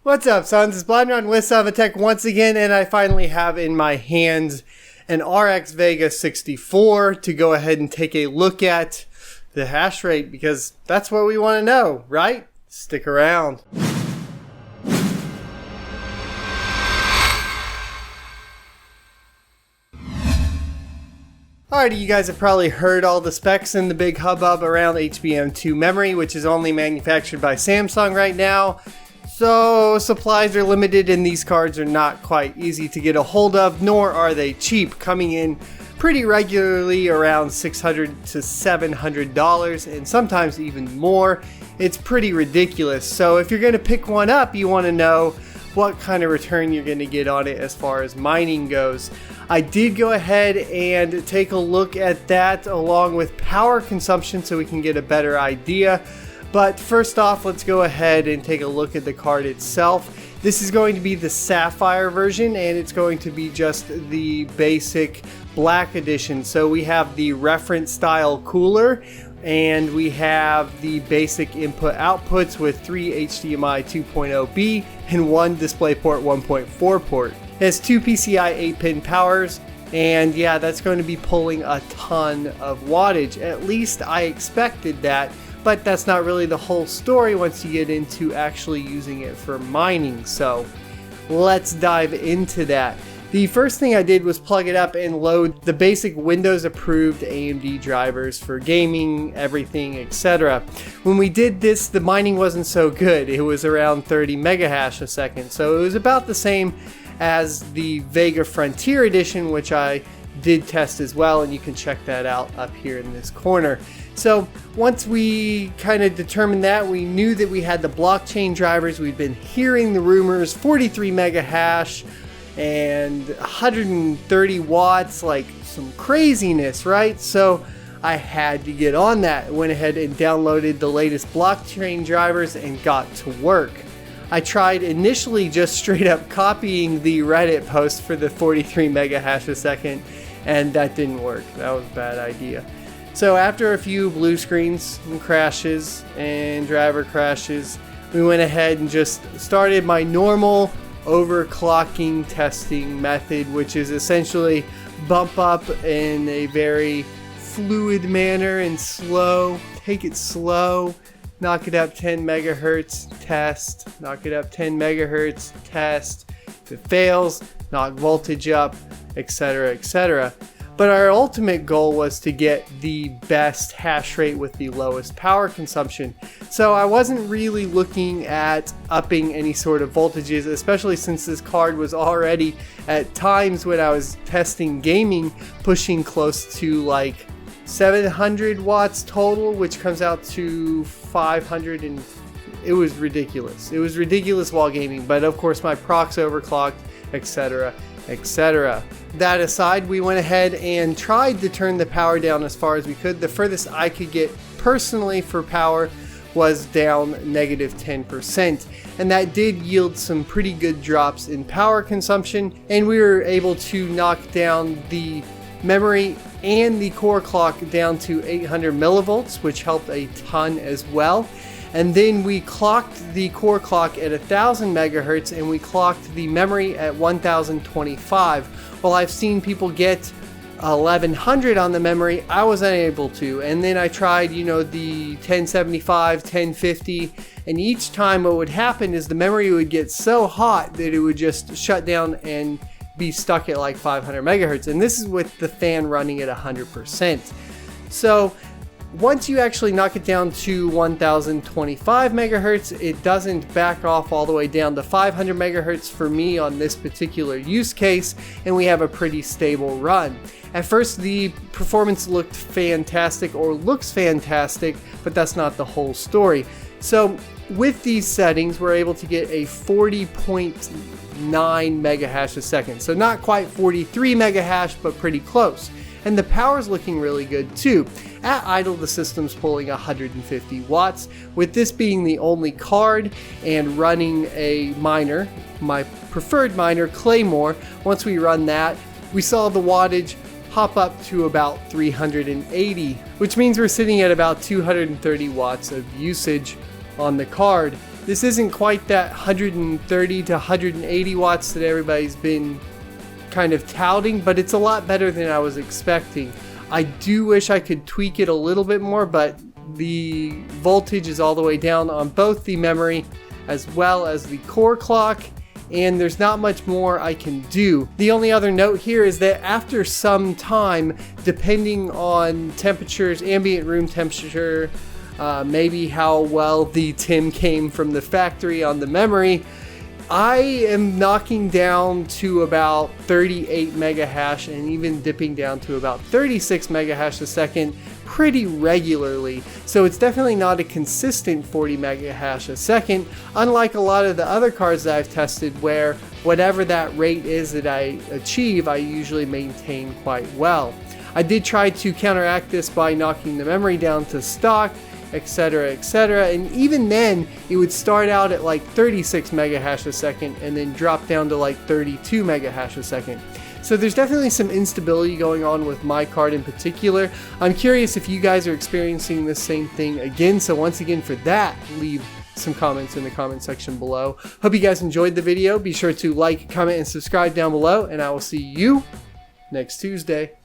What's up, sons? It's Blind with Tech once again, and I finally have in my hands an RX Vega 64 to go ahead and take a look at the hash rate, because that's what we want to know, right? Stick around. Alrighty, you guys have probably heard all the specs and the big hubbub around HBM2 memory, which is only manufactured by Samsung right now. So supplies are limited and these cards are not quite easy to get a hold of, nor are they cheap, coming in pretty regularly around $600 to $700 and sometimes even more. It's pretty ridiculous. So if you're going to pick one up, you want to know what kind of return you're going to get on it as far as mining goes. I did go ahead and take a look at that along with power consumption so we can get a better idea. But first off, let's go ahead and take a look at the card itself. This is going to be the Sapphire version, and it's going to be just the basic black edition. So we have the reference style cooler, and we have the basic input outputs with 3 HDMI 2.0B and 1 DisplayPort 1.4 port. It has 2 PCI 8-pin powers, and yeah, that's going to be pulling a ton of wattage. At least I expected that. But that's not really the whole story once you get into actually using it for mining. So let's dive into that. The first thing I did was plug it up and load the basic Windows approved AMD drivers for gaming, everything, etc. When we did this, the mining wasn't so good. It was around 30 megahash a second. So it was about the same as the Vega Frontier Edition, which I did test as well, and you can check that out up here in this corner. So once we kind of determined that, we knew that we had the blockchain drivers. We'd been hearing the rumors, 43 mega hash and 130 watts, like some craziness, right? So I had to get on that. Went ahead and downloaded the latest blockchain drivers and got to work. I tried initially just straight up copying the Reddit post for the 43 mega hash a second, and that didn't work. That was a bad idea. So after a few blue screens and crashes and driver crashes, we went ahead and just started my normal overclocking testing method, which is essentially bump up in a very fluid manner and slow, take it slow, knock it up 10 megahertz, test, knock it up 10 megahertz, test. If it fails, knock voltage up, etc., etc. But our ultimate goal was to get the best hash rate with the lowest power consumption. So I wasn't really looking at upping any sort of voltages, especially since this card was already at times when I was testing gaming pushing close to like 700 watts total, which comes out to 500, and it was ridiculous. It was ridiculous while gaming, but of course my procs overclocked, etc., etc. That aside, we went ahead and tried to turn the power down as far as we could. The furthest I could get personally for power was down -10%, and that did yield some pretty good drops in power consumption, and we were able to knock down the memory and the core clock down to 800 millivolts, which helped a ton as well. And then we clocked the core clock at 1000 megahertz, and we clocked the memory at 1025. Well, I've seen people get 1100 on the memory. I was unable to. And then I tried, the 1075, 1050, and each time what would happen is the memory would get so hot that it would just shut down and be stuck at like 500 megahertz. And this is with the fan running at 100%. So once you actually knock it down to 1025 megahertz, it doesn't back off all the way down to 500 megahertz for me on this particular use case, and we have a pretty stable run. At first, the performance looked fantastic, or looks fantastic, but that's not the whole story. So with these settings, we're able to get a 40.9 mega hash a second. So not quite 43 mega hash, but pretty close. And the power's looking really good too. At idle, the system's pulling 150 watts. With this being the only card and running a miner, my preferred miner, Claymore, once we run that, we saw the wattage hop up to about 380, which means we're sitting at about 230 watts of usage on the card. This isn't quite that 130 to 180 watts that everybody's been kind of touting, but it's a lot better than I was expecting. I do wish I could tweak it a little bit more, but the voltage is all the way down on both the memory as well as the core clock, and there's not much more I can do. The only other note here is that after some time, depending on temperatures, ambient room temperature, maybe how well the TIM came from the factory on the memory, I am knocking down to about 38 mega hash and even dipping down to about 36 mega hash a second pretty regularly. So it's definitely not a consistent 40 mega hash a second, unlike a lot of the other cards that I've tested where whatever that rate is that I achieve, I usually maintain quite well. I did try to counteract this by knocking the memory down to stock, etc, etc, and even then it would start out at like 36 mega hash a second and then drop down to like 32 mega hash a second. So there's definitely some instability going on with my card in particular. I'm curious if you guys are experiencing the same thing again, so once again for that, leave some comments in the comment section below. Hope you guys enjoyed the video. Be sure to like, comment, and subscribe down below, and I will see you next Tuesday.